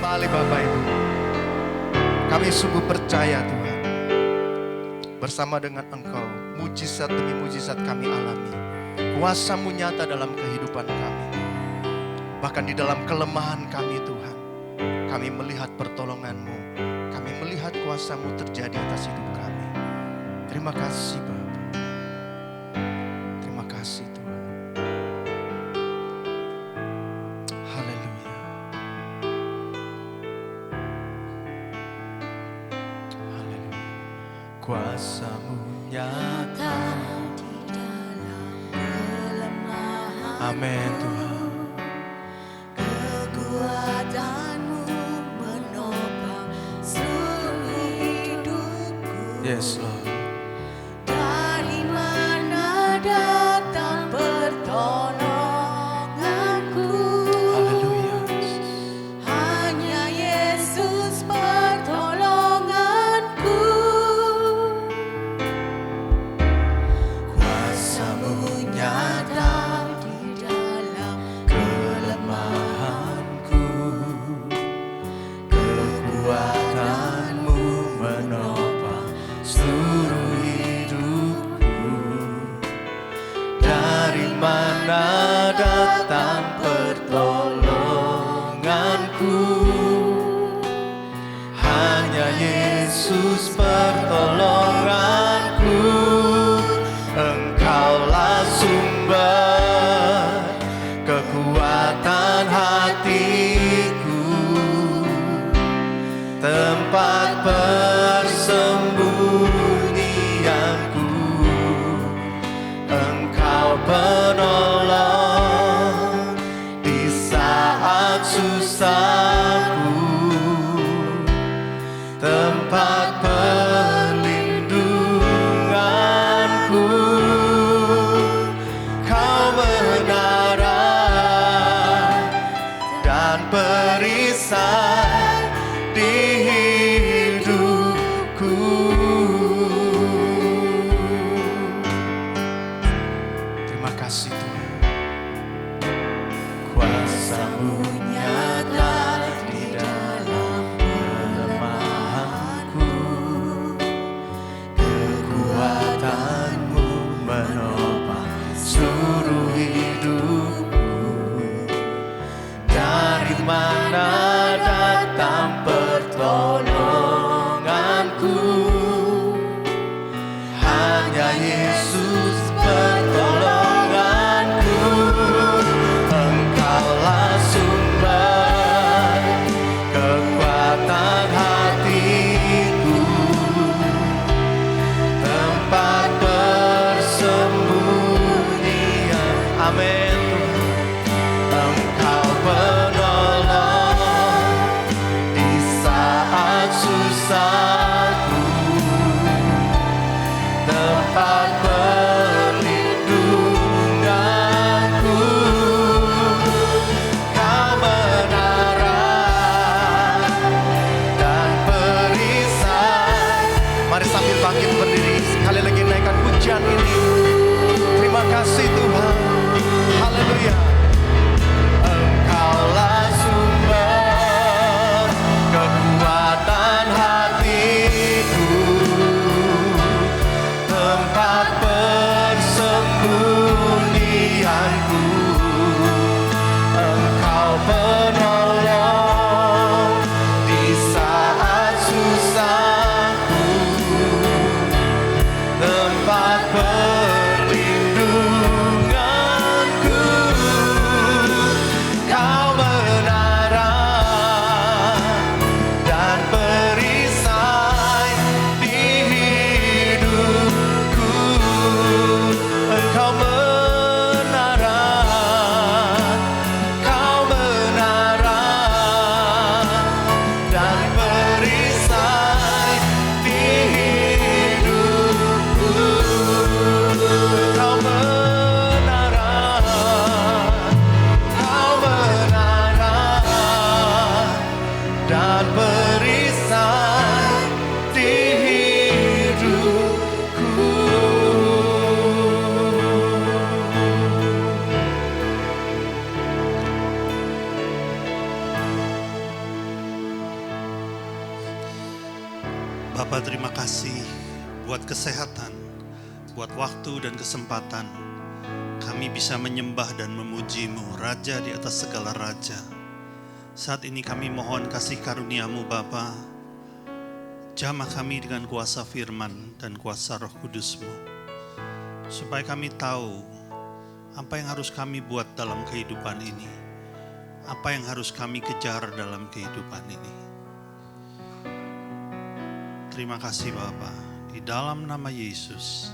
kembali Bapak Ibu. Kami sungguh percaya Tuhan, bersama dengan Engkau, mujizat demi mujizat kami alami. Kuasa-Mu nyata dalam kehidupan kami. Bahkan di dalam kelemahan kami Tuhan, kami melihat pertolongan-Mu. Kami melihat kuasa-Mu terjadi atas hidup kami. Terima kasih Bapak. Terima kasih Tuhan. Haleluya. Haleluya. Kuasa-Mu nyata di dalam kelemahan. Amin Tuhan. Kekuatan-Mu menopang seluruh hidupku. Yes Lord. Dari mana datang pertolonganku? Haleluya. Hanya Yesus pertolonganku. Kuasa-Mu nyata di dalam Kelemahanku, kekuatan-Mu menopang seluruh hidupku. Dari mana datang pertolonganku? Hanya Yesus pertolonganku. Engkaulah sumber kekuatan hatiku, tempat persembunyianku. Engkau penolong di saat susahku, tempat perlindunganku. Kau menara dan perisai di hidupku. Terima kasih Tuhan. Kuasa-Mu nyata di dalam kelemahanku, kekuatan-Mu menopang seluruh hidupku. Dari mana datang pertolonganku? Hanya Yesus pertolonganku. Engkaulah sumber kekuatan hatiku, tempat persembunyian. Amin Tuhan. Engkau penolong di saat susahku, tempat perlindunganku. Kau menara dan perisai. Mari sambil bangkit berdiri, sekali lagi naikkan pujian ini. Terima kasih Tuhan. Haleluya. Engkaulah sumber kekuatan hatiku, tempat persembunyianku. Engkau penolong di saat susahku, tempat perlindunganku. Kau menara dan perisai di hidupku. Engkau menara, Kau menara dan perisai di hidupku. Engkau menara, Kau menara dan perisai di hidupku. Bapa, terima kasih buat kesehatan, buat waktu dan kesempatan. Kami bisa menyembah dan memuji-Mu, Raja di atas segala raja. Saat ini kami mohon kasih karunia-Mu Bapa. Jamah kami dengan kuasa firman dan kuasa Roh Kudus-Mu. Supaya kami tahu apa yang harus kami buat dalam kehidupan ini. Apa yang harus kami kejar dalam kehidupan ini. Terima kasih Bapa, di dalam nama Yesus.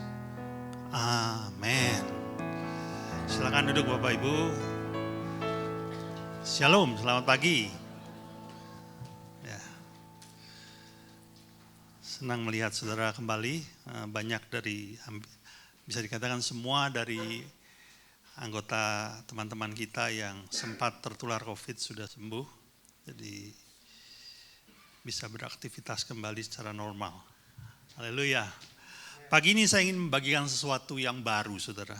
Amin. Silakan duduk Bapak Ibu. Shalom, selamat pagi. Ya. Senang melihat saudara kembali. Banyak dari, bisa dikatakan semua dari anggota teman-teman kita yang sempat tertular COVID sudah sembuh. Jadi bisa beraktivitas kembali secara normal. Haleluya. Pagi ini saya ingin membagikan sesuatu yang baru, saudara.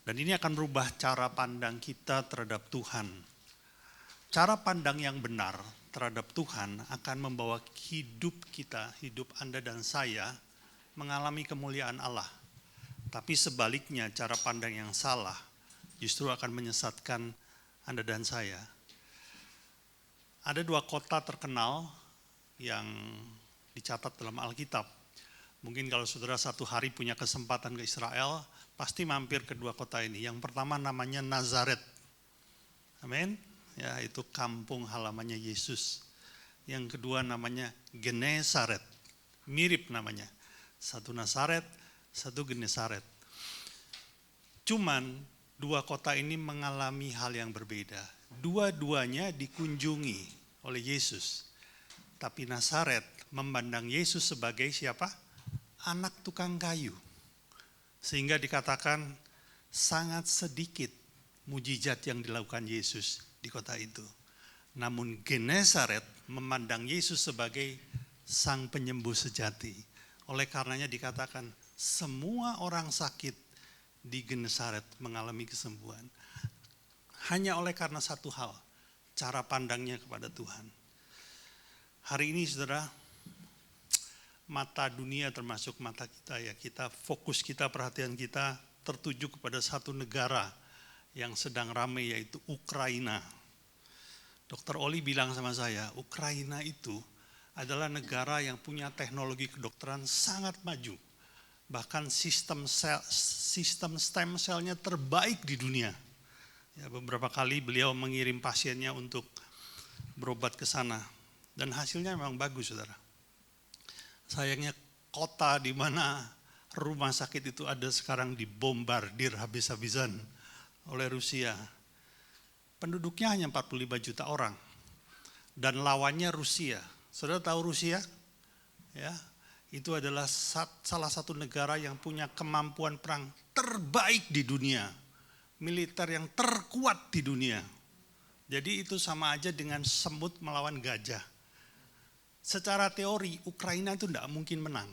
Dan ini akan merubah cara pandang kita terhadap Tuhan. Cara pandang yang benar terhadap Tuhan akan membawa hidup kita, hidup Anda dan saya, mengalami kemuliaan Allah. Tapi sebaliknya, cara pandang yang salah justru akan menyesatkan Anda dan saya. Ada 2 kota terkenal yang dicatat dalam Alkitab. Mungkin kalau saudara satu hari punya kesempatan ke Israel, pasti mampir ke 2 kota ini. Yang pertama namanya Nazaret. Amin. Ya, itu kampung halamannya Yesus. Yang kedua namanya Genesaret. Mirip namanya. Satu Nazaret, satu Genesaret. Cuman 2 kota ini mengalami hal yang berbeda. Dua-duanya dikunjungi oleh Yesus. Tapi Nazaret memandang Yesus sebagai siapa? Anak tukang kayu. Sehingga dikatakan sangat sedikit mujizat yang dilakukan Yesus di kota itu. Namun Genesaret memandang Yesus sebagai sang penyembuh sejati. Oleh karenanya dikatakan semua orang sakit di Genesaret mengalami kesembuhan. Hanya oleh karena satu hal, cara pandangnya kepada Tuhan. Hari ini saudara, mata dunia termasuk mata kita ya, fokus kita, perhatian kita tertuju kepada satu negara yang sedang ramai yaitu Ukraina. Dr. Oli bilang sama saya, Ukraina itu adalah negara yang punya teknologi kedokteran sangat maju. Bahkan sistem stem cell-nya terbaik di dunia. Ya, beberapa kali beliau mengirim pasiennya untuk berobat ke sana. Dan hasilnya memang bagus, saudara. Sayangnya kota di mana rumah sakit itu ada sekarang dibombardir habis-habisan oleh Rusia. Penduduknya hanya 45 juta orang. Dan lawannya Rusia. Saudara tahu Rusia? Ya, itu adalah salah satu negara yang punya kemampuan perang terbaik di dunia. Militer yang terkuat di dunia. Jadi itu sama aja dengan semut melawan gajah. Secara teori Ukraina itu tidak mungkin menang.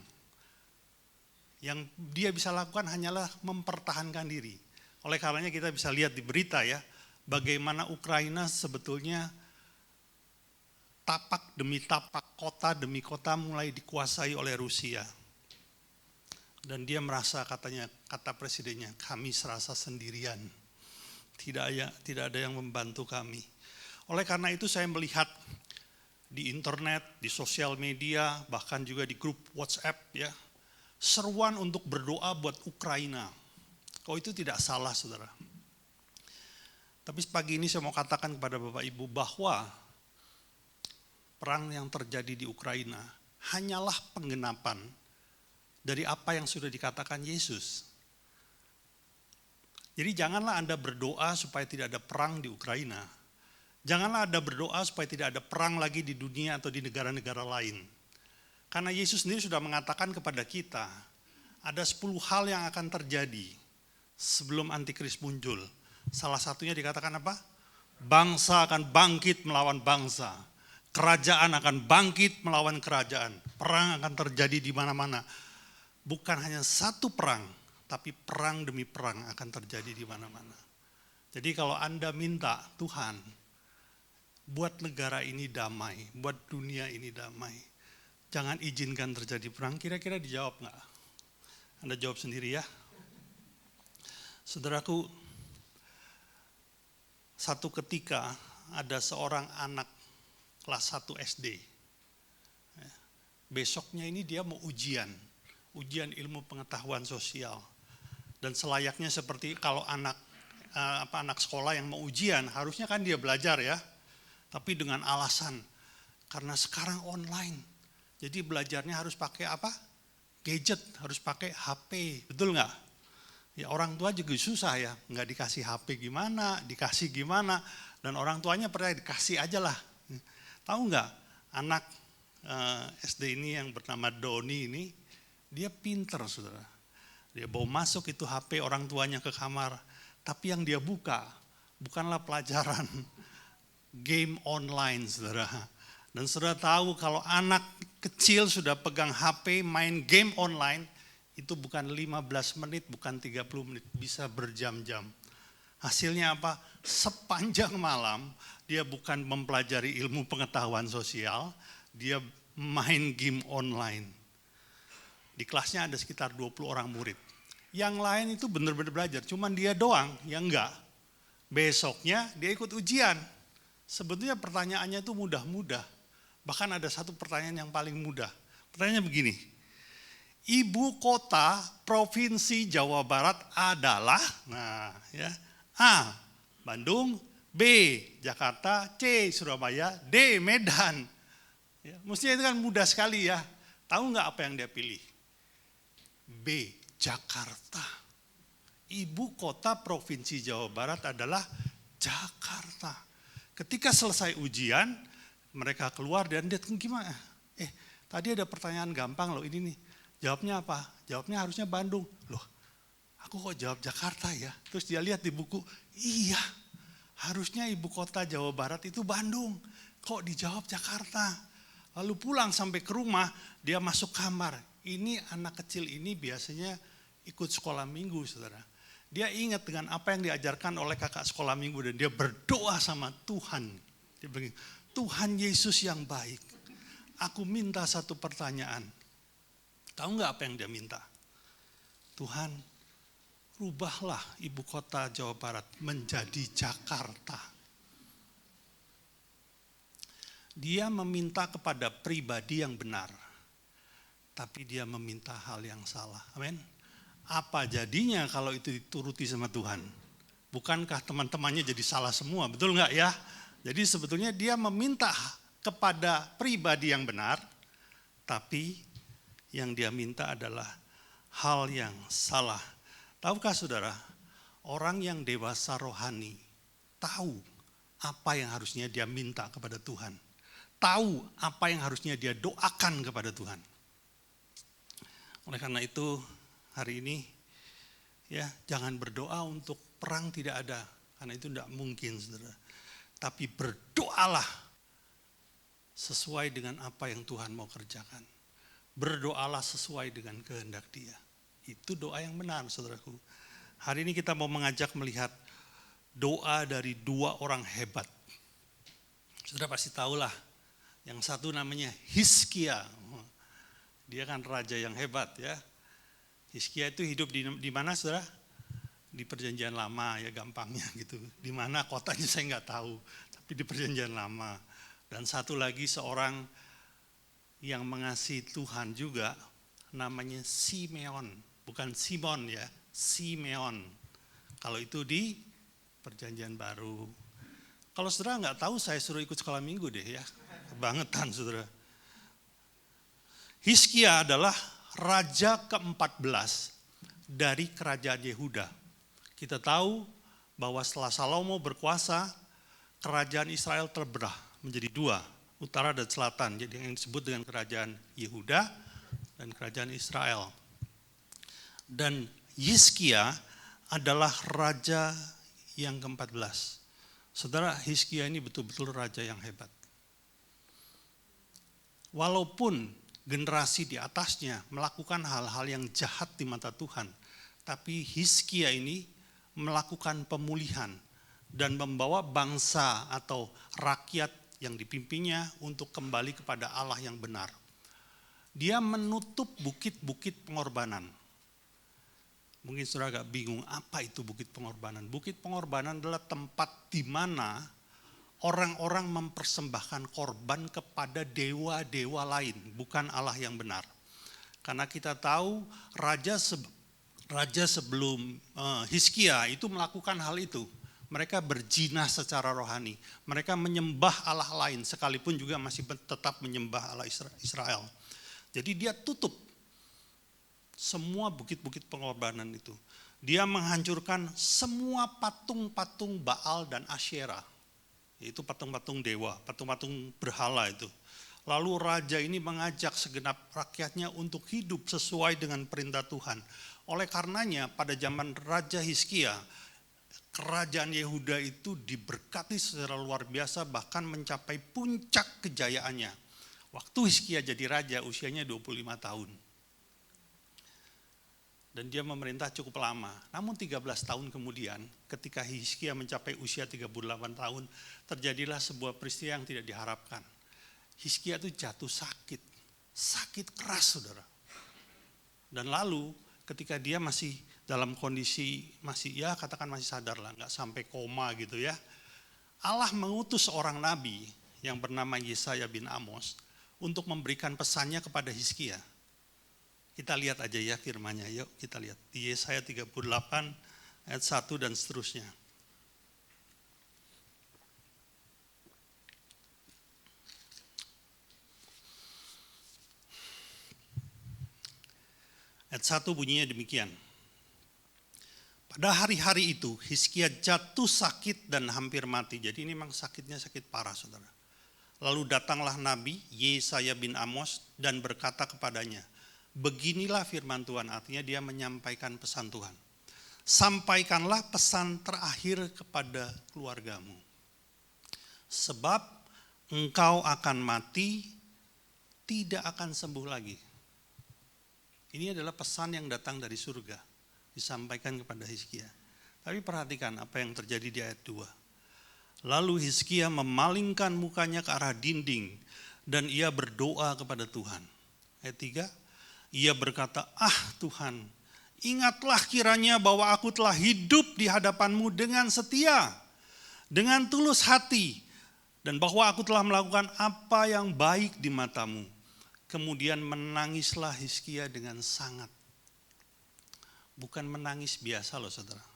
Yang dia bisa lakukan hanyalah mempertahankan diri. Oleh karenanya kita bisa lihat di berita ya, bagaimana Ukraina sebetulnya tapak demi tapak, kota demi kota mulai dikuasai oleh Rusia. Dan dia merasa katanya, kata presidennya, kami serasa sendirian. Tidak ada yang membantu kami. Oleh karena itu saya melihat di internet, di sosial media, bahkan juga di grup WhatsApp ya, seruan untuk berdoa buat Ukraina. Oh itu tidak salah saudara. Tapi pagi ini saya mau katakan kepada Bapak Ibu bahwa perang yang terjadi di Ukraina hanyalah penggenapan dari apa yang sudah dikatakan Yesus. Jadi janganlah Anda berdoa supaya tidak ada perang di Ukraina. Janganlah Anda berdoa supaya tidak ada perang lagi di dunia atau di negara-negara lain. Karena Yesus sendiri sudah mengatakan kepada kita, ada 10 hal yang akan terjadi sebelum Antikris muncul. Salah satunya dikatakan apa? Bangsa akan bangkit melawan bangsa. Kerajaan akan bangkit melawan kerajaan. Perang akan terjadi di mana-mana. Bukan hanya satu perang, tapi perang demi perang akan terjadi di mana-mana. Jadi kalau Anda minta Tuhan, buat negara ini damai, buat dunia ini damai. jangan izinkan terjadi perang, kira-kira dijawab nggak? Anda jawab sendiri ya. Saudaraku, satu ketika ada seorang anak kelas 1 SD. Besoknya ini dia mau ujian ilmu pengetahuan sosial. Dan selayaknya seperti kalau anak sekolah yang mau ujian, harusnya kan dia belajar ya. Tapi dengan alasan, karena sekarang online, jadi belajarnya harus pakai apa? Gadget, harus pakai HP, betul nggak? Ya orang tua juga susah ya, nggak dikasih HP gimana, dikasih gimana, dan orang tuanya percaya dikasih aja lah. Tahu nggak, anak SD ini yang bernama Doni ini, dia pinter saudara. Dia bawa masuk itu HP orang tuanya ke kamar, tapi yang dia buka bukanlah pelajaran, game online saudara. Dan saudara tahu kalau anak kecil sudah pegang HP main game online, itu bukan 15 menit, bukan 30 menit, bisa berjam-jam. Hasilnya apa? Sepanjang malam dia bukan mempelajari ilmu pengetahuan sosial, dia main game online. Di kelasnya ada sekitar 20 orang murid. Yang lain itu benar-benar belajar, cuman dia doang yang enggak. Besoknya dia ikut ujian. Sebetulnya pertanyaannya itu mudah-mudah. Bahkan ada satu pertanyaan yang paling mudah. Pertanyaannya begini, ibu kota provinsi Jawa Barat adalah, nah ya, A. Bandung, B. Jakarta, C. Surabaya, D. Medan. Ya, mestinya itu kan mudah sekali ya. Tahu nggak apa yang dia pilih? B. Jakarta. Ibu kota provinsi Jawa Barat adalah Jakarta. Ketika selesai ujian, mereka keluar dan dia gimana? Tadi ada pertanyaan gampang loh ini nih. Jawabnya apa? Jawabnya harusnya Bandung. Loh, aku kok jawab Jakarta ya? Terus dia lihat di buku, iya, harusnya ibu kota Jawa Barat itu Bandung. Kok dijawab Jakarta? Lalu pulang sampai ke rumah, dia masuk kamar. Ini anak kecil ini biasanya ikut sekolah minggu, saudara. Dia ingat dengan apa yang diajarkan oleh kakak sekolah minggu dan dia berdoa sama Tuhan. Dia bilang, Tuhan Yesus yang baik, aku minta satu pertanyaan. Tahu nggak apa yang dia minta? Tuhan, rubahlah ibu kota Jawa Barat menjadi Jakarta. Dia meminta kepada pribadi yang benar, tapi dia meminta hal yang salah. Amin. Apa jadinya kalau itu dituruti sama Tuhan? Bukankah teman-temannya jadi salah semua? Betul nggak ya? Jadi sebetulnya dia meminta kepada pribadi yang benar, tapi yang dia minta adalah hal yang salah. Tahukah saudara, orang yang dewasa rohani tahu apa yang harusnya dia minta kepada Tuhan. Tahu apa yang harusnya dia doakan kepada Tuhan. Oleh karena itu hari ini ya jangan berdoa untuk perang tidak ada. Karena itu tidak mungkin saudara. Tapi berdoalah sesuai dengan apa yang Tuhan mau kerjakan. Berdoalah sesuai dengan kehendak Dia. Itu doa yang benar, saudaraku. Hari ini kita mau mengajak melihat doa dari dua orang hebat. Saudara pasti tahulah, yang satu namanya Hizkia. Dia kan raja yang hebat ya. Hizkia itu hidup di mana, saudara? Di Perjanjian Lama ya, gampangnya gitu. Di mana kotanya saya nggak tahu, tapi di Perjanjian Lama. Dan satu lagi seorang yang mengasihi Tuhan juga, namanya Simeon, bukan Simon ya, Simeon. Kalau itu di Perjanjian Baru. Kalau saudara nggak tahu, saya suruh ikut sekolah minggu deh ya, kebangetan saudara. Hizkia adalah raja ke-14 dari kerajaan Yehuda. Kita tahu bahwa setelah Salomo berkuasa, kerajaan Israel terbelah menjadi dua, utara dan selatan. Jadi yang disebut dengan kerajaan Yehuda dan kerajaan Israel. Dan Hizkia adalah raja yang ke-14. Saudara, Hizkia ini betul-betul raja yang hebat. Walaupun generasi di atasnya melakukan hal-hal yang jahat di mata Tuhan, tapi Hizkia ini melakukan pemulihan dan membawa bangsa atau rakyat yang dipimpinnya untuk kembali kepada Allah yang benar. dia menutup bukit-bukit pengorbanan. Mungkin saudara agak bingung, apa itu bukit pengorbanan? Bukit pengorbanan adalah tempat di mana orang-orang mempersembahkan korban kepada dewa-dewa lain, bukan Allah yang benar. Karena kita tahu raja sebelum Hizkia itu melakukan hal itu. Mereka berjinah secara rohani. Mereka menyembah Allah lain sekalipun juga masih tetap menyembah Allah Israel. Jadi dia tutup semua bukit-bukit pengorbanan itu. Dia menghancurkan semua patung-patung Baal dan Asyera. Itu patung-patung dewa, patung-patung berhala itu. Lalu raja ini mengajak segenap rakyatnya untuk hidup sesuai dengan perintah Tuhan. Oleh karenanya pada zaman Raja Hizkia, kerajaan Yehuda itu diberkati secara luar biasa, bahkan mencapai puncak kejayaannya. Waktu Hizkia jadi raja usianya 25 tahun. Dan dia memerintah cukup lama. Namun 13 tahun kemudian ketika Hizkia mencapai usia 38 tahun, terjadilah sebuah peristiwa yang tidak diharapkan. Hizkia itu jatuh sakit keras saudara. Dan lalu ketika dia masih dalam kondisi masih sadar lah, nggak sampai koma gitu ya. Allah mengutus seorang nabi yang bernama Yesaya bin Amos untuk memberikan pesannya kepada Hizkia. Kita lihat aja ya firman-Nya, yuk kita lihat di Yesaya 38 ayat 1 dan seterusnya. Ayat 1 bunyinya demikian. Pada hari-hari itu Hizkia jatuh sakit dan hampir mati. Jadi ini memang sakitnya sakit parah saudara. Lalu datanglah Nabi Yesaya bin Amos dan berkata kepadanya, beginilah firman Tuhan, artinya dia menyampaikan pesan Tuhan. Sampaikanlah pesan terakhir kepada keluargamu. Sebab engkau akan mati, tidak akan sembuh lagi. Ini adalah pesan yang datang dari surga, disampaikan kepada Hizkia. Tapi perhatikan apa yang terjadi di ayat 2. Lalu Hizkia memalingkan mukanya ke arah dinding dan ia berdoa kepada Tuhan. Ayat 3, ia berkata, Tuhan, ingatlah kiranya bahwa aku telah hidup di hadapan-Mu dengan setia, dengan tulus hati, dan bahwa aku telah melakukan apa yang baik di mata-Mu. Kemudian menangislah Hizkia dengan sangat. Bukan menangis biasa loh saudara.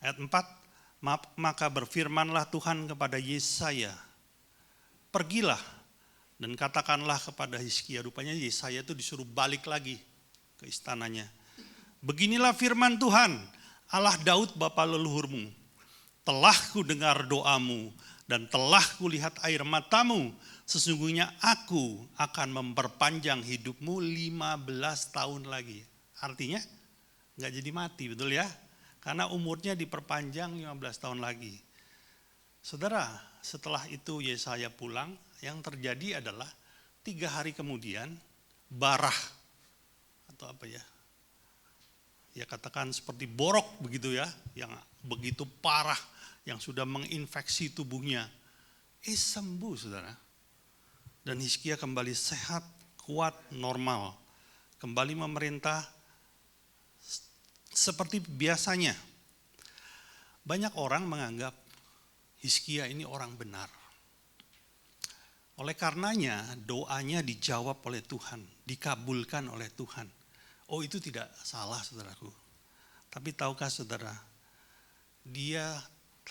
Ayat 4, maka berfirmanlah Tuhan kepada Yesaya, pergilah dan katakanlah kepada Hizkia. Rupanya Yesaya itu disuruh balik lagi ke istananya. Beginilah firman Tuhan, Allah Daud bapa leluhurmu. Telah ku dengar doamu dan telah kulihat air matamu. Sesungguhnya aku akan memperpanjang hidupmu 15 tahun lagi. Artinya gak jadi mati, betul ya? Karena umurnya diperpanjang 15 tahun lagi. Saudara, setelah itu Yesaya pulang, yang terjadi adalah 3 hari kemudian barah atau apa ya? Ya katakan seperti borok begitu ya, yang begitu parah, yang sudah menginfeksi tubuhnya. Sembuh saudara. Dan Hizkia kembali sehat, kuat, normal. Kembali memerintah seperti biasanya. Banyak orang menganggap Hizkia ini orang benar. Oleh karenanya doanya dijawab oleh Tuhan, dikabulkan oleh Tuhan. Oh itu tidak salah saudaraku. Tapi tahukah saudara, dia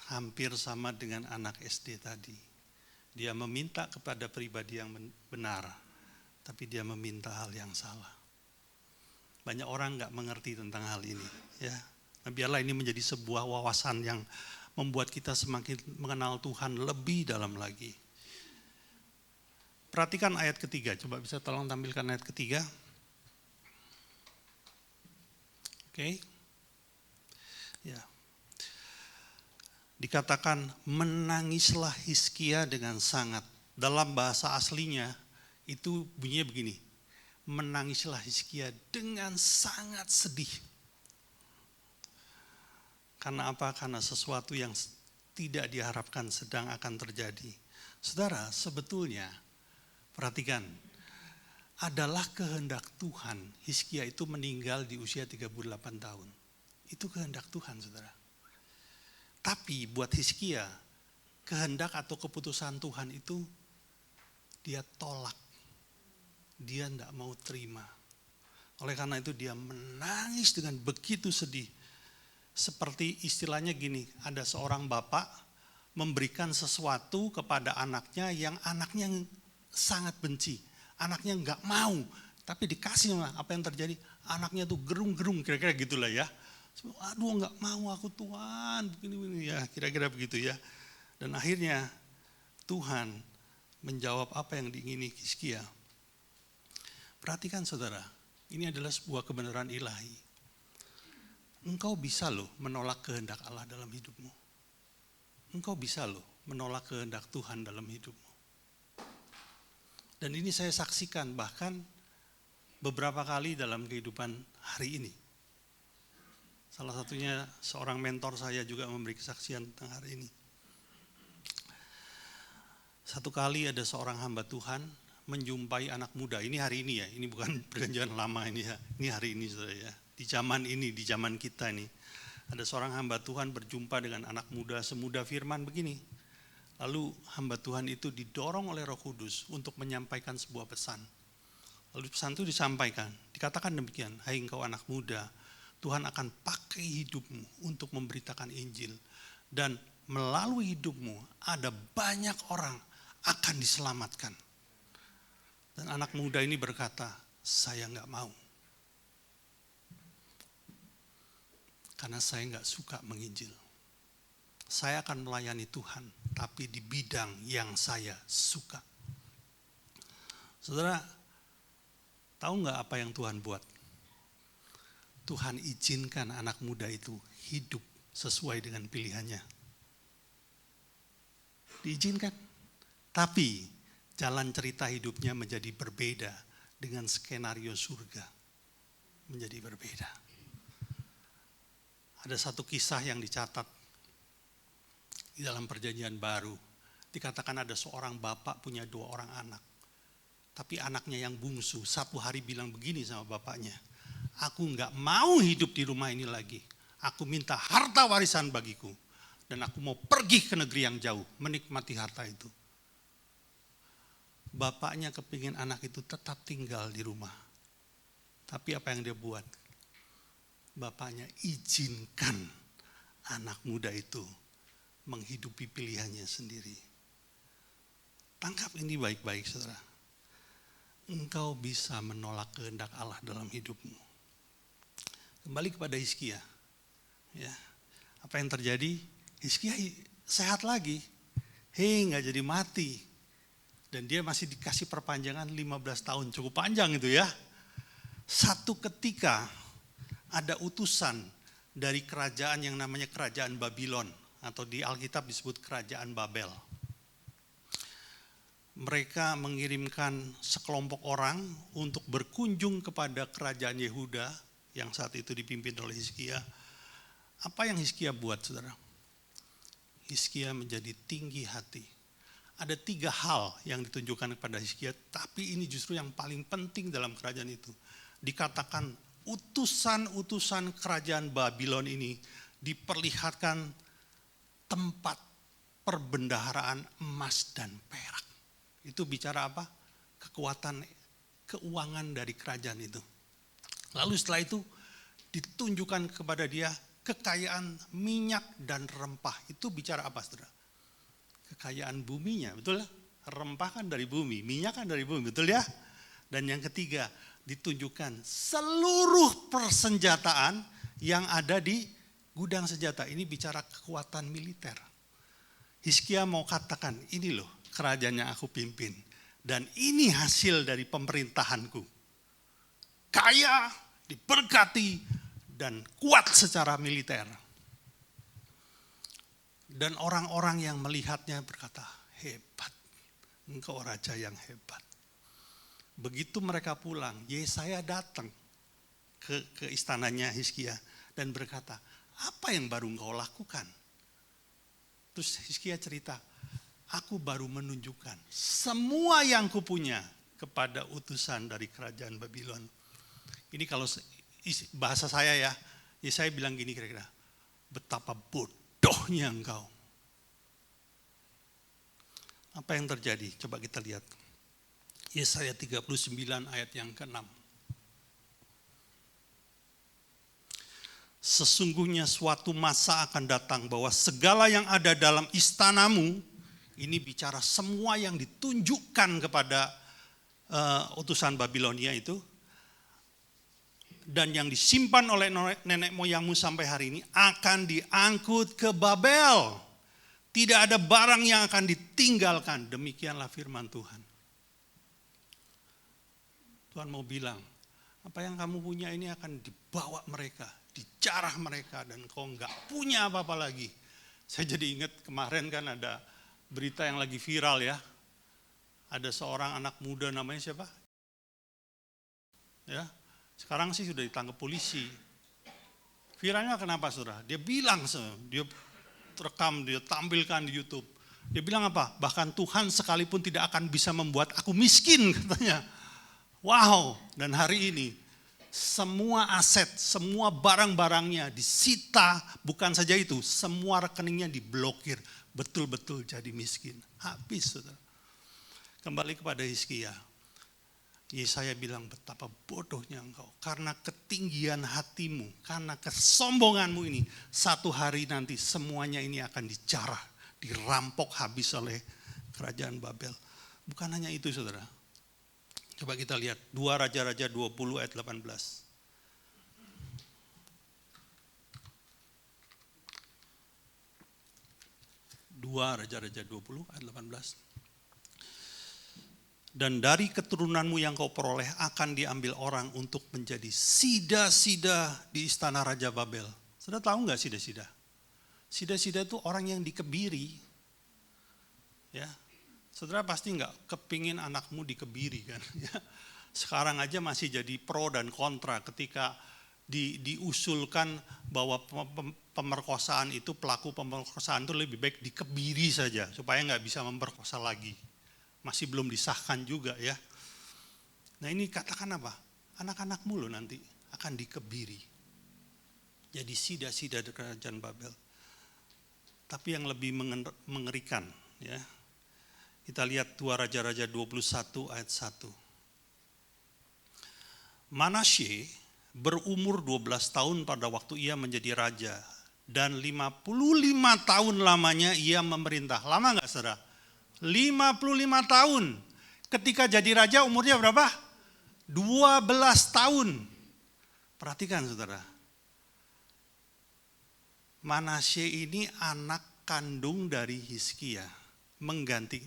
hampir sama dengan anak SD tadi. Dia meminta kepada pribadi yang benar, tapi dia meminta hal yang salah. Banyak orang nggak mengerti tentang hal ini, ya. Nah, biarlah ini menjadi sebuah wawasan yang membuat kita semakin mengenal Tuhan lebih dalam lagi. Perhatikan ayat ketiga, coba bisa tolong tampilkan ayat ketiga. Oke. Ya. Dikatakan menangislah Hizkia dengan sangat. Dalam bahasa aslinya itu bunyinya begini. Menangislah Hizkia dengan sangat sedih. Karena apa? Karena sesuatu yang tidak diharapkan sedang akan terjadi. Saudara, sebetulnya perhatikan. adalah kehendak Tuhan Hizkia itu meninggal di usia 38 tahun. Itu kehendak Tuhan, saudara. Tapi buat Hizkia, kehendak atau keputusan Tuhan itu dia tolak. Dia tidak mau terima. Oleh karena itu dia menangis dengan begitu sedih. Seperti istilahnya gini, ada seorang bapak memberikan sesuatu kepada anaknya yang anaknya sangat benci. Anaknya nggak mau, tapi dikasih, apa yang terjadi? Anaknya tuh gerung-gerung, kira-kira gitulah ya. Aduh nggak mau aku Tuhan, begini-begini ya, kira-kira begitu ya. Dan akhirnya Tuhan menjawab apa yang diingini Hizkia. Perhatikan saudara, ini adalah sebuah kebenaran ilahi. Engkau bisa loh menolak kehendak Allah dalam hidupmu. Engkau bisa loh menolak kehendak Tuhan dalam hidupmu. Dan ini saya saksikan bahkan beberapa kali dalam kehidupan hari ini. Salah satunya seorang mentor saya juga memberi kesaksian tentang hari ini. Satu kali ada seorang hamba Tuhan menjumpai anak muda. Ini hari ini ya, ini bukan perjanjian lama ini ya. Ini hari ini saudara ya. Di zaman ini, di zaman kita ini. Ada seorang hamba Tuhan berjumpa dengan anak muda semuda firman begini. Lalu hamba Tuhan itu didorong oleh Roh Kudus untuk menyampaikan sebuah pesan. Lalu pesan itu disampaikan. Dikatakan demikian, hai engkau anak muda, Tuhan akan pakai hidupmu untuk memberitakan Injil. Dan melalui hidupmu ada banyak orang akan diselamatkan. Dan anak muda ini berkata, saya nggak mau. Karena saya nggak suka menginjil. Saya akan melayani Tuhan, tapi di bidang yang saya suka. Saudara, tahu nggak apa yang Tuhan buat? Tuhan izinkan anak muda itu hidup sesuai dengan pilihannya. Diizinkan. Tapi jalan cerita hidupnya menjadi berbeda dengan skenario surga. Menjadi berbeda. Ada satu kisah yang dicatat di dalam perjanjian baru. Dikatakan ada seorang bapak punya 2 orang anak. Tapi anaknya yang bungsu satu hari bilang begini sama bapaknya. Aku nggak mau hidup di rumah ini lagi. Aku minta harta warisan bagiku. Dan aku mau pergi ke negeri yang jauh. Menikmati harta itu. Bapaknya kepingin anak itu tetap tinggal di rumah. Tapi apa yang dia buat? Bapaknya izinkan anak muda itu menghidupi pilihannya sendiri. Tangkap ini baik-baik saudara. Engkau bisa menolak kehendak Allah dalam hidupmu. Kembali kepada Hizkia. Ya. Apa yang terjadi? Hizkia sehat lagi. Nggak jadi mati. Dan dia masih dikasih perpanjangan 15 tahun. Cukup panjang itu ya. Satu ketika ada utusan dari kerajaan yang namanya kerajaan Babylon. Atau di Alkitab disebut kerajaan Babel. Mereka mengirimkan sekelompok orang untuk berkunjung kepada kerajaan Yehuda yang saat itu dipimpin oleh Hizkia. Apa yang Hizkia buat saudara? Hizkia menjadi tinggi hati. Ada 3 hal yang ditunjukkan kepada Hizkia, tapi ini justru yang paling penting dalam kerajaan itu. Dikatakan utusan-utusan kerajaan Babylon ini diperlihatkan tempat perbendaharaan emas dan perak. Itu bicara apa? Kekuatan keuangan dari kerajaan itu. Lalu setelah itu ditunjukkan kepada dia kekayaan minyak dan rempah. Itu bicara apa saudara? Kekayaan buminya, betul ya? Rempah kan dari bumi, minyak kan dari bumi, betul ya? Dan yang ketiga, ditunjukkan seluruh persenjataan yang ada di gudang senjata. Ini bicara kekuatan militer. Hizkia mau katakan, ini loh kerajaan yang aku pimpin. Dan ini hasil dari pemerintahanku. Kaya, diberkati, dan kuat secara militer. Dan orang-orang yang melihatnya berkata, hebat, engkau raja yang hebat. Begitu mereka pulang, Yesaya datang ke istananya Hizkia dan berkata, apa yang baru engkau lakukan? Terus Hizkia cerita, aku baru menunjukkan semua yang kupunya kepada utusan dari kerajaan Babylon. Ini kalau bahasa saya ya saya bilang gini kira-kira, betapa bodohnya engkau. Apa yang terjadi? Coba kita lihat. Yesaya 39 ayat yang ke-6. Sesungguhnya suatu masa akan datang bahwa segala yang ada dalam istanamu, ini bicara semua yang ditunjukkan kepada utusan Babilonia itu, dan yang disimpan oleh nenek moyangmu sampai hari ini akan diangkut ke Babel. Tidak ada barang yang akan ditinggalkan. Demikianlah firman Tuhan. Tuhan mau bilang, apa yang kamu punya ini akan dibawa mereka, dijarah mereka, dan kau enggak punya apa-apa lagi. Saya jadi ingat kemarin kan ada berita yang lagi viral ya. Ada seorang anak muda namanya siapa? Ya, sekarang sih sudah ditangkap polisi. Viralnya kenapa saudara? Dia bilang, dia rekam, dia tampilkan di YouTube. Dia bilang apa? Bahkan Tuhan sekalipun tidak akan bisa membuat aku miskin katanya. Wow, dan hari ini semua aset, semua barang-barangnya disita, bukan saja itu, semua rekeningnya diblokir, betul-betul jadi miskin. Habis saudara. Kembali kepada Hizkia. Yesaya bilang betapa bodohnya engkau. Karena ketinggian hatimu, karena kesombonganmu ini, satu hari nanti semuanya ini akan dijarah, dirampok habis oleh kerajaan Babel. Bukan hanya itu saudara. Coba kita lihat 2 Raja-Raja 20 ayat 18. 2 Raja-Raja 20 ayat 18. Dan dari keturunanmu yang kau peroleh akan diambil orang untuk menjadi sida-sida di istana Raja Babel. Sudah tahu nggak sida-sida? Sida-sida itu orang yang dikebiri. Ya, saudara pasti nggak kepingin anakmu dikebiri kan? Sekarang aja masih jadi pro dan kontra ketika diusulkan bahwa pemerkosaan itu, pelaku pemerkosaan itu lebih baik dikebiri saja supaya nggak bisa memperkosa lagi. Masih belum disahkan juga ya. Nah ini katakan apa? Anak-anakmu loh nanti akan dikebiri. Jadi sida-sida di kerajaan Babel. Tapi yang lebih mengerikan ya. Kita lihat 2 Raja-Raja 21 ayat 1. Manasye berumur 12 tahun pada waktu ia menjadi raja. Dan 55 tahun lamanya ia memerintah. Lama gak saudara? 55 tahun. Ketika jadi raja umurnya berapa? 12 tahun. Perhatikan saudara. Manasye ini anak kandung dari Hizkia.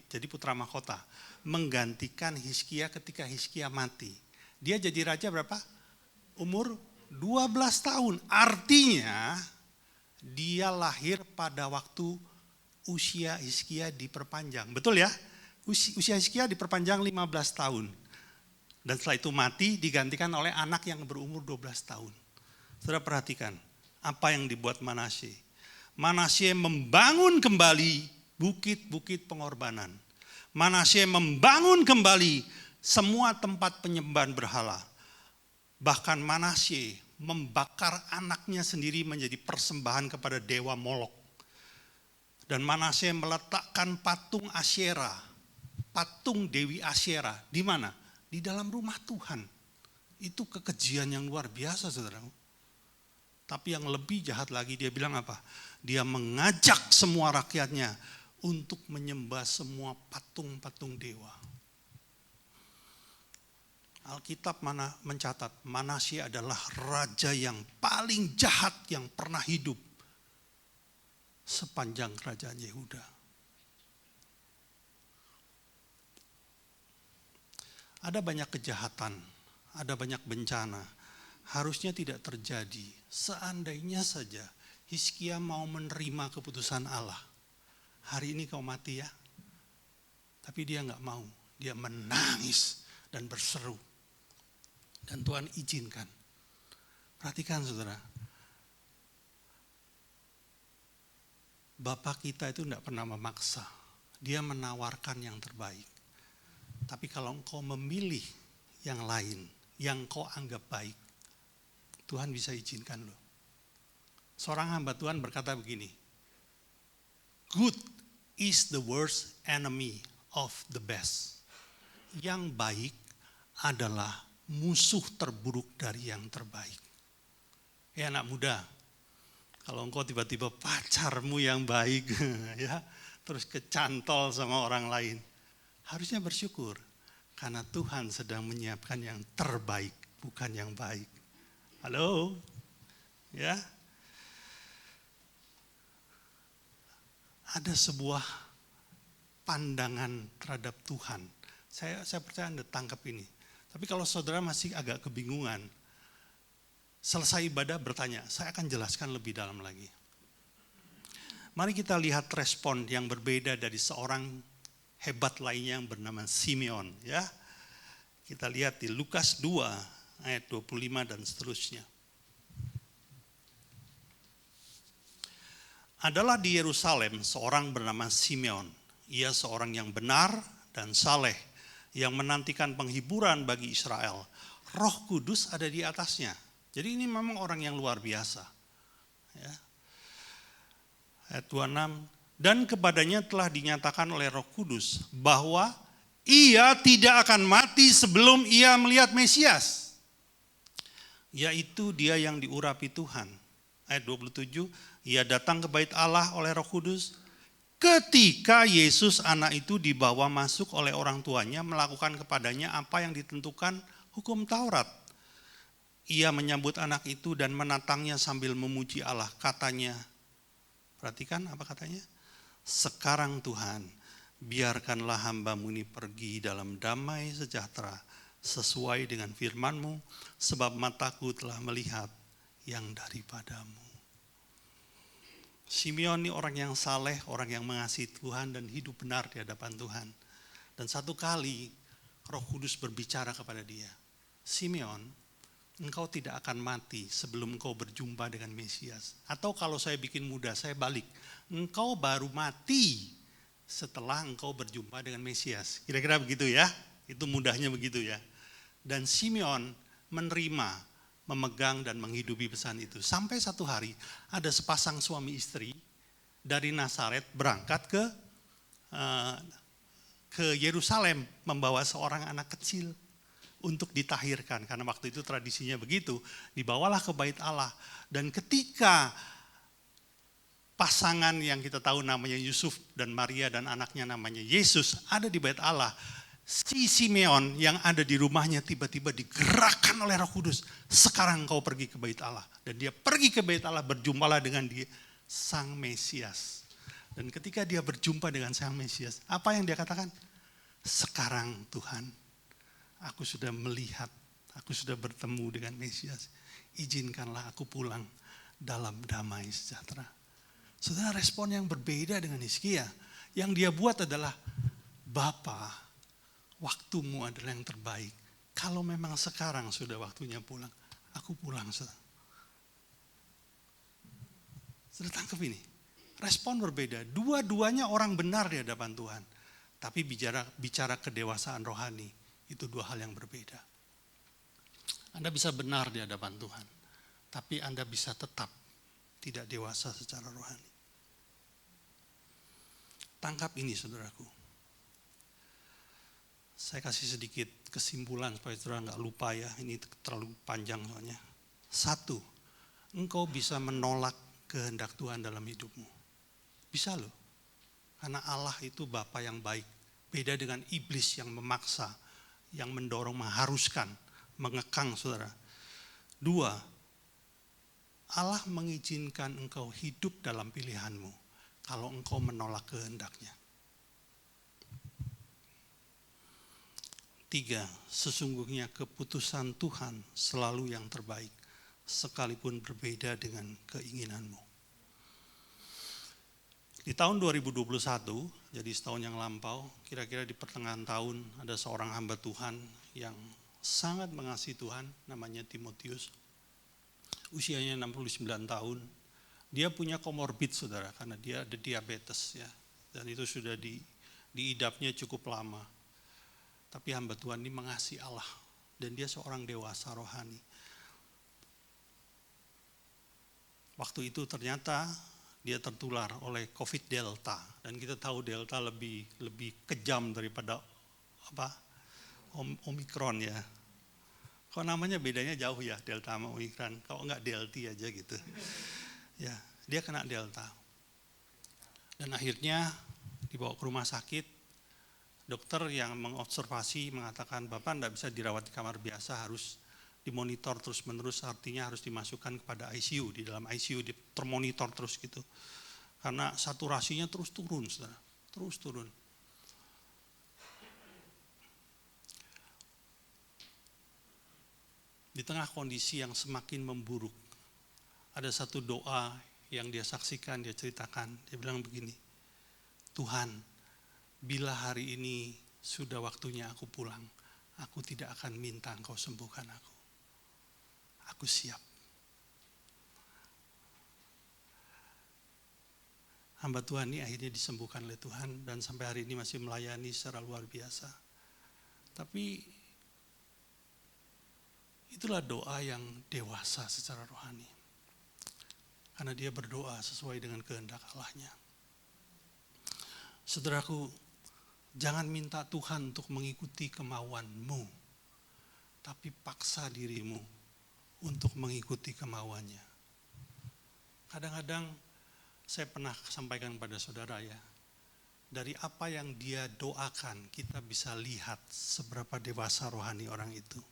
Jadi putra mahkota. Menggantikan Hizkia ketika Hizkia mati. Dia jadi raja berapa? Umur 12 tahun. Artinya dia lahir pada waktu usia Hizkia diperpanjang. Betul ya? Usia Hizkia diperpanjang 15 tahun. Dan setelah itu mati digantikan oleh anak yang berumur 12 tahun. Saudara perhatikan apa yang dibuat Manasye. Manasye membangun kembali bukit-bukit pengorbanan. Manasye membangun kembali semua tempat penyembahan berhala. Bahkan Manasye membakar anaknya sendiri menjadi persembahan kepada dewa Molok. Dan Manasye meletakkan patung Asyera, patung Dewi Asyera. Di mana? Di dalam rumah Tuhan. Itu kekejian yang luar biasa saudara. Tapi yang lebih jahat lagi dia bilang apa? Dia mengajak semua rakyatnya untuk menyembah semua patung-patung dewa. Alkitab mencatat Manasye adalah raja yang paling jahat yang pernah hidup sepanjang kerajaan Yehuda. Ada banyak kejahatan, ada banyak bencana. Harusnya tidak terjadi. Seandainya saja Hizkia mau menerima keputusan Allah. Hari ini kau mati ya. Tapi dia enggak mau. Dia menangis dan berseru. Dan Tuhan izinkan. Perhatikan saudara. Bapak kita itu tidak pernah memaksa. Dia menawarkan yang terbaik. Tapi kalau engkau memilih yang lain, yang kau anggap baik, Tuhan bisa izinkan lo. Seorang hamba Tuhan berkata begini, good is the worst enemy of the best. Yang baik adalah musuh terburuk dari yang terbaik. Ya anak muda, kalau engkau tiba-tiba pacarmu yang baik, ya, terus kecantol sama orang lain, harusnya bersyukur karena Tuhan sedang menyiapkan yang terbaik, bukan yang baik. Halo, ya. Ada sebuah pandangan terhadap Tuhan. Saya percaya Anda tangkap ini. Tapi kalau saudara masih agak kebingungan, selesai ibadah bertanya, saya akan jelaskan lebih dalam lagi. Mari kita lihat respon yang berbeda dari seorang hebat lainnya yang bernama Simeon. Ya. Kita lihat di Lukas 2 ayat 25 dan seterusnya. Adalah di Yerusalem seorang bernama Simeon. Ia seorang yang benar dan saleh, yang menantikan penghiburan bagi Israel. Roh Kudus ada di atasnya. Jadi ini memang orang yang luar biasa. Ya. Ayat 26. Dan kepadanya telah dinyatakan oleh Roh Kudus bahwa ia tidak akan mati sebelum ia melihat Mesias. Yaitu dia yang diurapi Tuhan. Ayat 27. Ia datang ke bait Allah oleh Roh Kudus. Ketika Yesus anak itu dibawa masuk oleh orang tuanya melakukan kepadanya apa yang ditentukan hukum Taurat. Ia menyambut anak itu dan menatangnya sambil memuji Allah. Katanya, perhatikan apa katanya? Sekarang Tuhan, biarkanlah hamba-Mu ini pergi dalam damai sejahtera sesuai dengan firman-Mu, sebab mataku telah melihat yang daripada-Mu. Simeon ini orang yang saleh, orang yang mengasihi Tuhan dan hidup benar di hadapan Tuhan. Dan satu kali Roh Kudus berbicara kepada dia, Simeon, engkau tidak akan mati sebelum engkau berjumpa dengan Mesias. Atau kalau saya bikin mudah, saya balik. Engkau baru mati setelah engkau berjumpa dengan Mesias. Kira-kira begitu ya, itu mudahnya begitu ya. Dan Simeon menerima, memegang dan menghidupi pesan itu. Sampai satu hari ada sepasang suami istri dari Nazaret berangkat ke Yerusalem membawa seorang anak kecil untuk ditahirkan. Karena waktu itu tradisinya begitu, dibawalah ke bait Allah. Dan ketika pasangan yang kita tahu namanya Yusuf dan Maria dan anaknya namanya Yesus ada di bait Allah, si Simeon yang ada di rumahnya tiba-tiba digerakkan oleh Roh Kudus. Sekarang kau pergi ke bait Allah. Dan dia pergi ke bait Allah, berjumpalah dengan dia, Sang Mesias. Dan ketika dia berjumpa dengan Sang Mesias, apa yang dia katakan? Sekarang Tuhan, aku sudah melihat, aku sudah bertemu dengan Mesias. Izinkanlah aku pulang dalam damai sejahtera. Saudara, respon yang berbeda dengan Hizkia. Yang dia buat adalah, Bapa, waktumu adalah yang terbaik. Kalau memang sekarang sudah waktunya pulang, aku pulang. Sudah tangkap ini? Respon berbeda. Dua-duanya orang benar di hadapan Tuhan. Tapi bicara kedewasaan rohani, itu dua hal yang berbeda. Anda bisa benar di hadapan Tuhan, tapi Anda bisa tetap tidak dewasa secara rohani. Tangkap ini saudaraku. Saya kasih sedikit kesimpulan supaya saudara nggak lupa ya, ini terlalu panjang soalnya. 1, engkau bisa menolak kehendak Tuhan dalam hidupmu. Bisa loh, karena Allah itu Bapa yang baik. Beda dengan iblis yang memaksa, yang mendorong, mengharuskan, mengekang saudara. 2, Allah mengizinkan engkau hidup dalam pilihanmu kalau engkau menolak kehendaknya. 3, sesungguhnya keputusan Tuhan selalu yang terbaik, sekalipun berbeda dengan keinginanmu. Di tahun 2021, jadi setahun yang lampau, kira-kira di pertengahan tahun, ada seorang hamba Tuhan yang sangat mengasihi Tuhan, namanya Timotius. Usianya 69 tahun. Dia punya komorbid saudara, karena dia ada diabetes ya. Dan itu sudah diidapnya cukup lama. Tapi hamba Tuhan ini mengasihi Allah dan dia seorang dewasa rohani. Waktu itu ternyata dia tertular oleh COVID Delta dan kita tahu Delta lebih kejam daripada Omikron ya. Kok namanya bedanya jauh ya Delta sama Omikron? Kok enggak Delta aja gitu. Ya, dia kena Delta. Dan akhirnya dibawa ke rumah sakit. Dokter yang mengobservasi mengatakan Bapak enggak bisa dirawat di kamar biasa, harus dimonitor terus-menerus, artinya harus dimasukkan kepada ICU, di dalam ICU termonitor terus gitu. Karena saturasinya terus turun, saudara. Terus turun. Di tengah kondisi yang semakin memburuk, ada satu doa yang dia saksikan, dia ceritakan, dia bilang begini, Tuhan, bila hari ini sudah waktunya aku pulang, aku tidak akan minta Engkau sembuhkan aku. Aku siap. Hamba Tuhan ini akhirnya disembuhkan oleh Tuhan dan sampai hari ini masih melayani secara luar biasa. Tapi itulah doa yang dewasa secara rohani. Karena dia berdoa sesuai dengan kehendak Allah-Nya. Saudaraku, jangan minta Tuhan untuk mengikuti kemauanmu, tapi paksa dirimu untuk mengikuti kemauannya. Kadang-kadang saya pernah sampaikan kepada saudara ya, dari apa yang dia doakan kita bisa lihat seberapa dewasa rohani orang itu.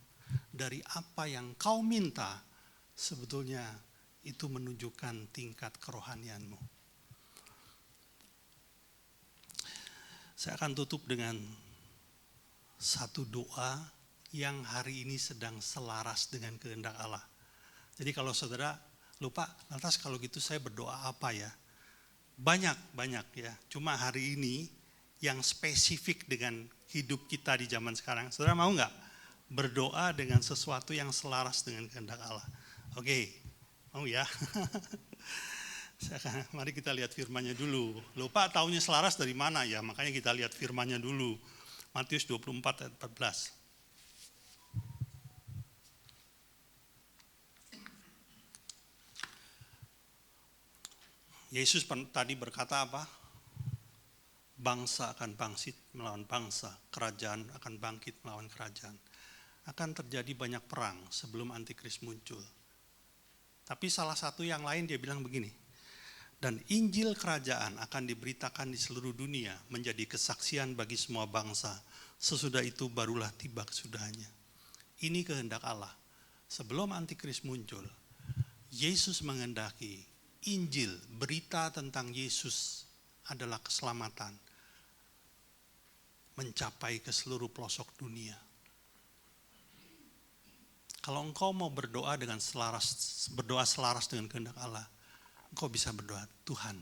Dari apa yang kau minta sebetulnya itu menunjukkan tingkat kerohanianmu. Saya akan tutup dengan satu doa yang hari ini sedang selaras dengan kehendak Allah. Jadi kalau saudara lupa, lantas kalau gitu saya berdoa apa ya? Banyak ya. Cuma hari ini yang spesifik dengan hidup kita di zaman sekarang. Saudara mau nggak berdoa dengan sesuatu yang selaras dengan kehendak Allah? Oke, mau ya? Mari kita lihat firman-Nya dulu. Lupa taunya selaras dari mana ya? Makanya kita lihat firman-Nya dulu. Matius 24 ayat 14. Yesus tadi berkata apa? Bangsa akan bangkit melawan bangsa, kerajaan akan bangkit melawan kerajaan. Akan terjadi banyak perang sebelum antikris muncul. Tapi salah satu yang lain dia bilang begini, dan Injil kerajaan akan diberitakan di seluruh dunia menjadi kesaksian bagi semua bangsa. Sesudah itu barulah tiba kesudahannya. Ini kehendak Allah. Sebelum antikris muncul, Yesus menghendaki Injil, berita tentang Yesus adalah keselamatan, mencapai ke seluruh pelosok dunia. Kalau engkau mau berdoa selaras dengan kehendak Allah, engkau bisa berdoa, Tuhan,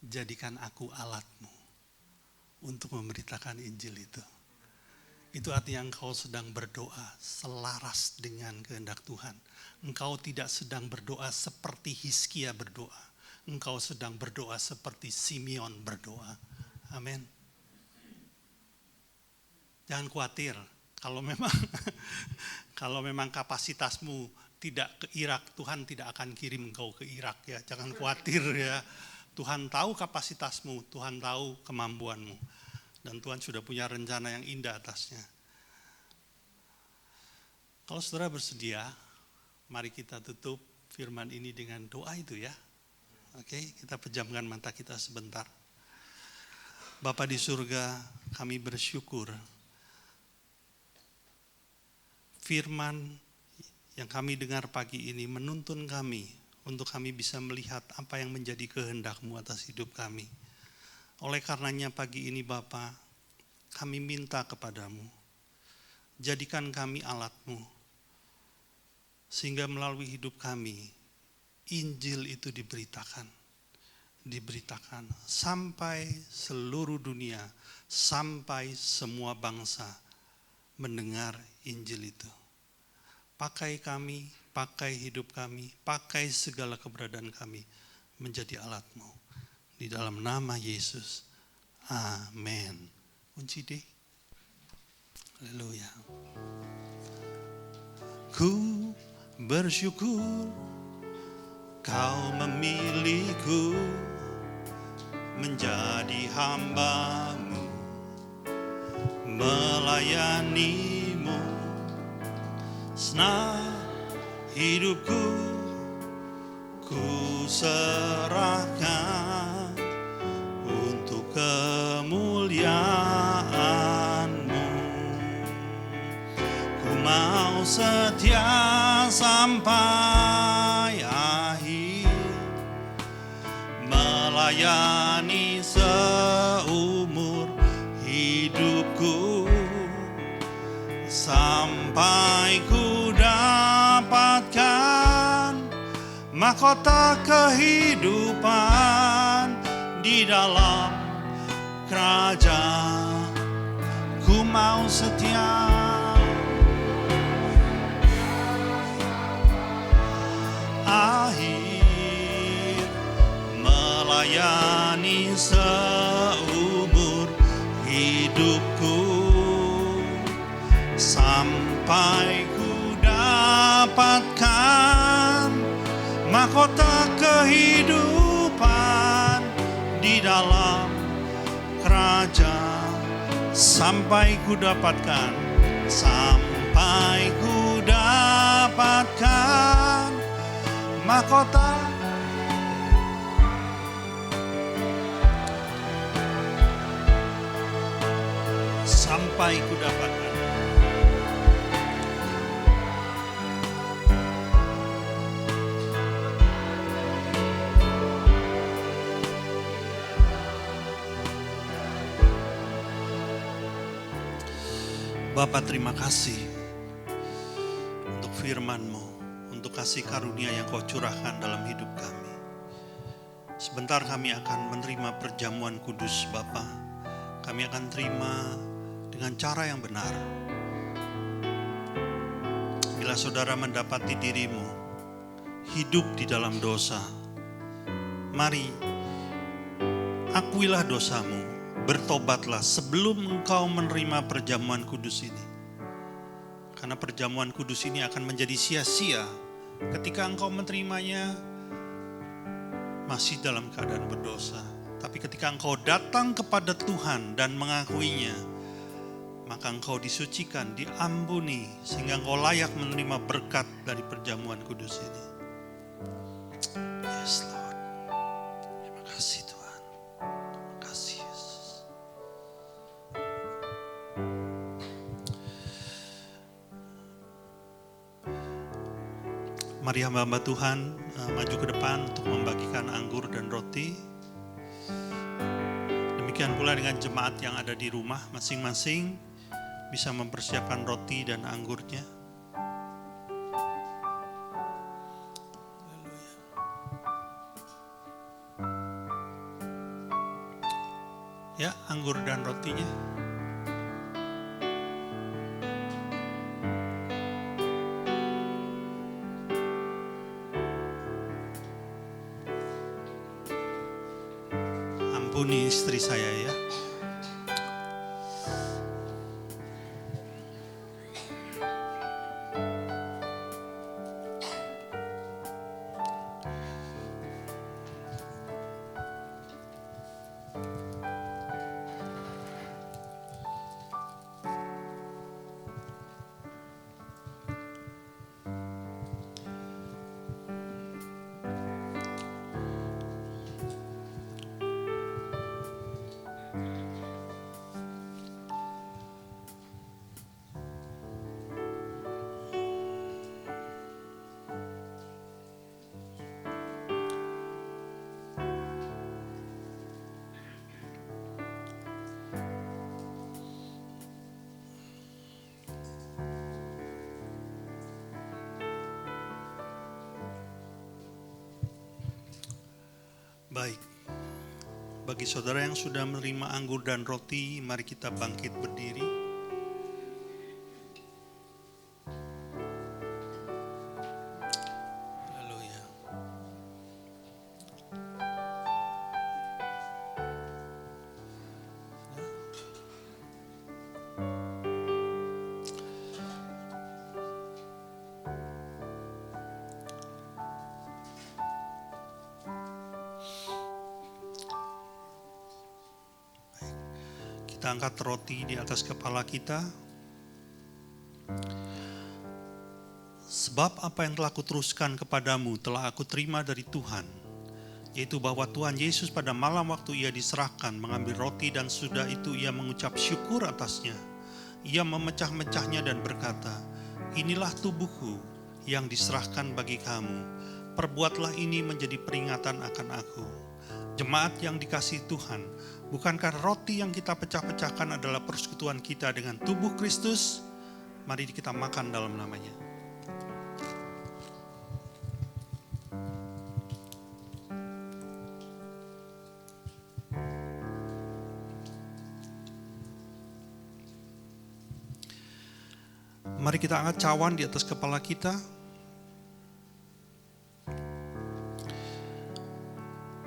jadikan aku alatmu untuk memberitakan Injil itu. Itu artinya engkau sedang berdoa selaras dengan kehendak Tuhan. Engkau tidak sedang berdoa seperti Hizkia berdoa. Engkau sedang berdoa seperti Simeon berdoa. Amin. Jangan khawatir kalau memang kapasitasmu tidak ke Irak, Tuhan tidak akan kirim engkau ke Irak ya. Jangan khawatir ya. Tuhan tahu kapasitasmu, Tuhan tahu kemampuanmu. Dan Tuhan sudah punya rencana yang indah atasnya. Kalau saudara bersedia, mari kita tutup firman ini dengan doa itu ya. Oke, kita pejamkan mata kita sebentar. Bapa di surga, kami bersyukur. Firman yang kami dengar pagi ini menuntun kami untuk kami bisa melihat apa yang menjadi kehendak-Mu atas hidup kami. Oleh karenanya pagi ini Bapa, kami minta kepadamu, jadikan kami alat-Mu, sehingga melalui hidup kami, Injil itu diberitakan sampai seluruh dunia, sampai semua bangsa mendengar Injil itu. Pakai kami, pakai hidup kami, pakai segala keberadaan kami menjadi alat-Mu. Di dalam nama Yesus. Amin. Kunci deh. Haleluya. Ku bersyukur Kau memilihku menjadi hamba-Mu, melayani-Mu. Senang hidupku ku serahkan untuk kemuliaan-Mu. Ku mau setia sampai akhir, melayani seumur hidupku, sampai ku dapatkan mahkota kehidupan di dalam kerajaan. Ku mau setia akhir, melayani seumur hidupku, sampai ku dapatkan mahkota kehidupan di dalam kerajaan. Sampai ku dapatkan, sampai ku dapatkan mahkota. Sampai ku dapatkan. Bapa, terima kasih untuk firman-Mu, untuk kasih karunia yang Kau curahkan dalam hidup kami. Sebentar kami akan menerima perjamuan kudus Bapa. Kami akan terima dengan cara yang benar. Bila saudara mendapati dirimu hidup di dalam dosa, mari akuilah dosamu, bertobatlah sebelum engkau menerima perjamuan kudus ini. Karena perjamuan kudus ini akan menjadi sia-sia ketika engkau menerimanya masih dalam keadaan berdosa. Tapi ketika engkau datang kepada Tuhan dan mengakuinya, maka engkau disucikan, diampuni, sehingga engkau layak menerima berkat dari perjamuan kudus ini. Yes, Lord. Terima kasih Tuhan. Terima kasih Yesus. Mari hamba-hamba Tuhan maju ke depan untuk membagikan anggur dan roti. Demikian pula dengan jemaat yang ada di rumah, masing-masing bisa mempersiapkan roti dan anggurnya. Ya, anggur dan rotinya. Ampuni istri saya ya. Baik, bagi saudara yang sudah menerima anggur dan roti, mari kita bangkit berdiri. Haleluya. Kita angkat roti di atas kepala kita. Sebab apa yang telah kuteruskan kepadamu telah aku terima dari Tuhan, yaitu bahwa Tuhan Yesus pada malam waktu ia diserahkan mengambil roti dan sudah itu ia mengucap syukur atasnya. Ia memecah-mecahnya dan berkata, inilah tubuhku yang diserahkan bagi kamu. Perbuatlah ini menjadi peringatan akan aku. Jemaat yang dikasihi Tuhan, bukankah roti yang kita pecah-pecahkan adalah persekutuan kita dengan tubuh Kristus? Mari kita makan dalam namanya. Mari kita angkat cawan di atas kepala kita.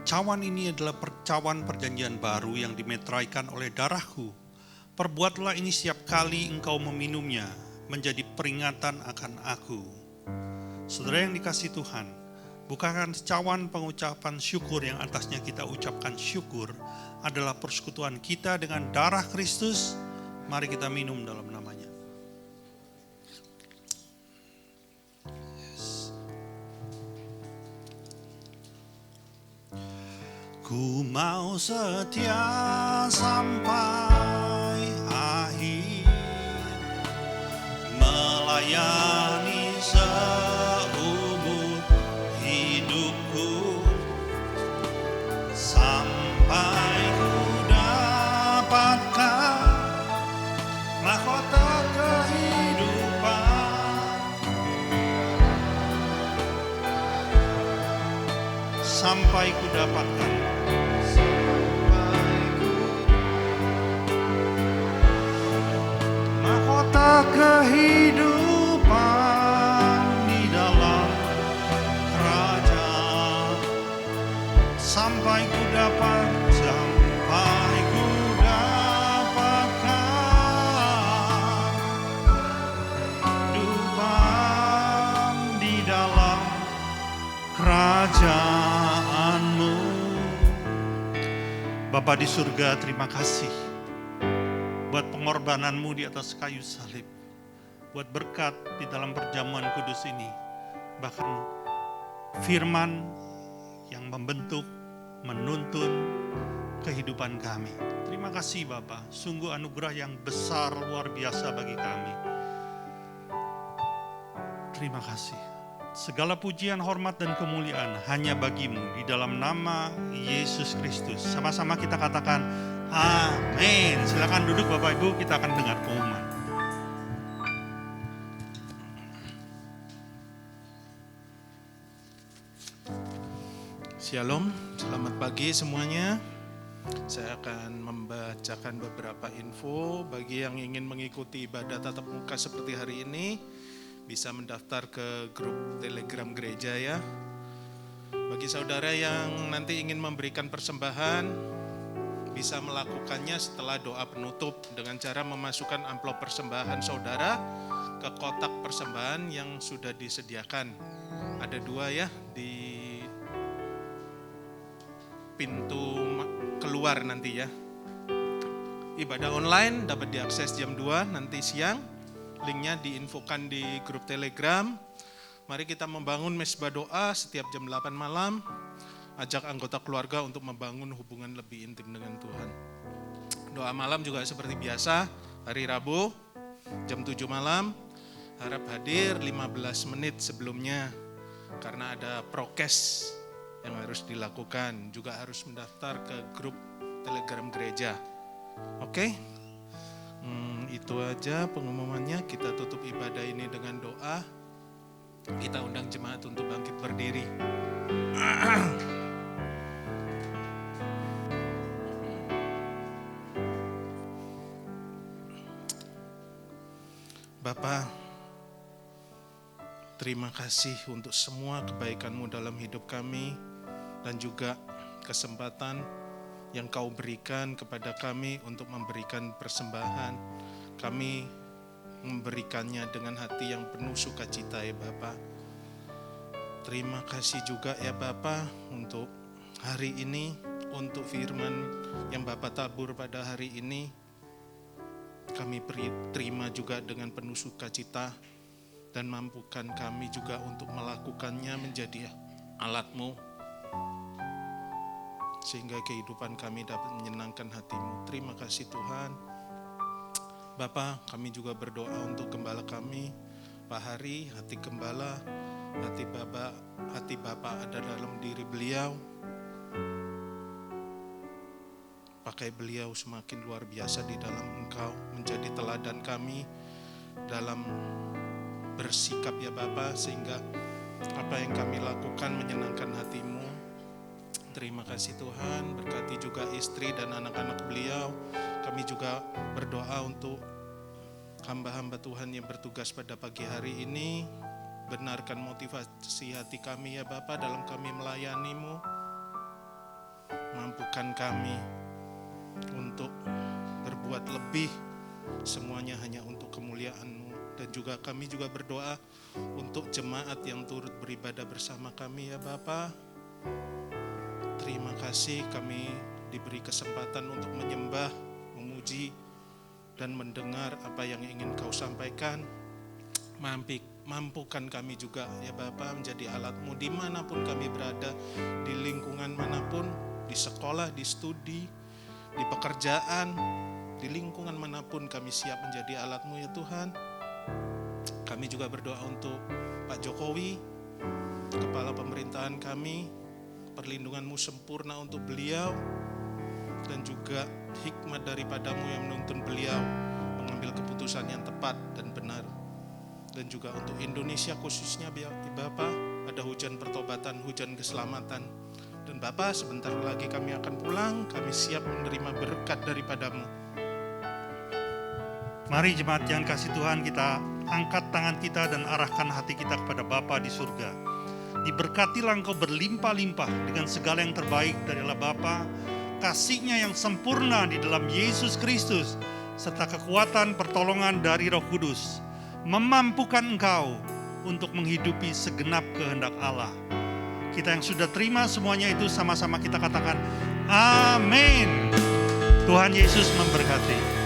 Cawan ini adalah cawan perjanjian baru yang dimeteraikan oleh darahku. Perbuatlah ini setiap kali engkau meminumnya, menjadi peringatan akan aku. Saudara yang dikasihi Tuhan, bukankah cawan pengucapan syukur yang atasnya kita ucapkan syukur adalah persekutuan kita dengan darah Kristus? Mari kita minum dalam namanya. Ku mau setia sampai akhir, melayani seumur hidupku, sampai ku dapatkan mahkota kehidupan, sampai ku dapatkan mahkota kehidupan di dalam kerajaan, sampai ku dapatkan kehidupan di dalam kerajaan-Mu. Bapa di surga, terima kasih buat pengorbanan-Mu di atas kayu salib, buat berkat di dalam perjamuan kudus ini, bahkan firman yang membentuk, menuntun kehidupan kami. Terima kasih Bapa, sungguh anugerah yang besar luar biasa bagi kami. Terima kasih. Segala pujian, hormat, dan kemuliaan hanya bagi-Mu di dalam nama Yesus Kristus. Sama-sama kita katakan amin. Silakan duduk Bapak Ibu, kita akan dengar pengumuman. Shalom, selamat pagi semuanya. Saya akan membacakan beberapa info bagi yang ingin mengikuti ibadah tatap muka seperti hari ini. Bisa mendaftar ke grup Telegram gereja ya. Bagi saudara yang nanti ingin memberikan persembahan, bisa melakukannya setelah doa penutup dengan cara memasukkan amplop persembahan saudara ke kotak persembahan yang sudah disediakan. Ada 2 ya di pintu keluar nanti ya. Ibadah online dapat diakses jam 2 nanti siang. Linknya diinfokan di grup Telegram. Mari kita membangun mesbah doa setiap jam 8 malam. Ajak anggota keluarga untuk membangun hubungan lebih intim dengan Tuhan. Doa malam juga seperti biasa, hari Rabu jam 7 malam. Harap hadir 15 menit sebelumnya karena ada prokes yang harus dilakukan. Juga harus mendaftar ke grup Telegram gereja. Oke? Itu aja pengumumannya. Kita tutup ibadah ini dengan doa. Kita undang jemaat untuk bangkit berdiri. Bapa, terima kasih untuk semua kebaikan-Mu dalam hidup kami dan juga kesempatan yang Kau berikan kepada kami untuk memberikan persembahan. Kami memberikannya dengan hati yang penuh sukacita ya Bapa. Terima kasih juga ya Bapa untuk hari ini, untuk firman yang Bapa tabur pada hari ini. kami terima juga dengan penuh sukacita, dan mampukan kami juga untuk melakukannya menjadi alat-Mu, sehingga kehidupan kami dapat menyenangkan hati-Mu. Terima kasih Tuhan. Bapa, kami juga berdoa untuk gembala kami, Pak Hari, hati gembala, hati Bapak ada dalam diri beliau. Pakai beliau semakin luar biasa di dalam Engkau, menjadi teladan kami dalam bersikap ya Bapa, sehingga apa yang kami lakukan menyenangkan hati-Mu. Terima kasih Tuhan, berkati juga istri dan anak-anak beliau. Kami juga berdoa untuk hamba-hamba Tuhan yang bertugas pada pagi hari ini. Benarkan motivasi hati kami ya Bapa dalam kami melayani-Mu. Mampukan kami untuk berbuat lebih, semuanya hanya untuk kemuliaan-Mu. Dan juga kami juga berdoa untuk jemaat yang turut beribadah bersama kami ya Bapa. Terima kasih kami diberi kesempatan untuk menyembah, memuji, dan mendengar apa yang ingin Kau sampaikan. Mampukan kami juga ya Bapa menjadi alat-Mu dimanapun kami berada, di lingkungan manapun, di sekolah, di studi, di pekerjaan, di lingkungan manapun kami siap menjadi alat-Mu ya Tuhan. Kami juga berdoa untuk Pak Jokowi, Kepala Pemerintahan kami, perlindungan-Mu sempurna untuk beliau, dan juga hikmat daripada-Mu yang menuntun beliau mengambil keputusan yang tepat dan benar. Dan juga untuk Indonesia khususnya Bapa, ada hujan pertobatan, hujan keselamatan. Dan Bapa, sebentar lagi kami akan pulang, kami siap menerima berkat daripada-Mu. Mari jemaat yang kasih Tuhan, kita angkat tangan kita dan arahkan hati kita kepada Bapa di surga. Diberkatilah Engkau berlimpah-limpah dengan segala yang terbaik dari Allah Bapa, kasih-Nya yang sempurna di dalam Yesus Kristus, serta kekuatan pertolongan dari Roh Kudus, memampukan engkau untuk menghidupi segenap kehendak Allah. Kita yang sudah terima semuanya itu sama-sama kita katakan, amin. Tuhan Yesus memberkati.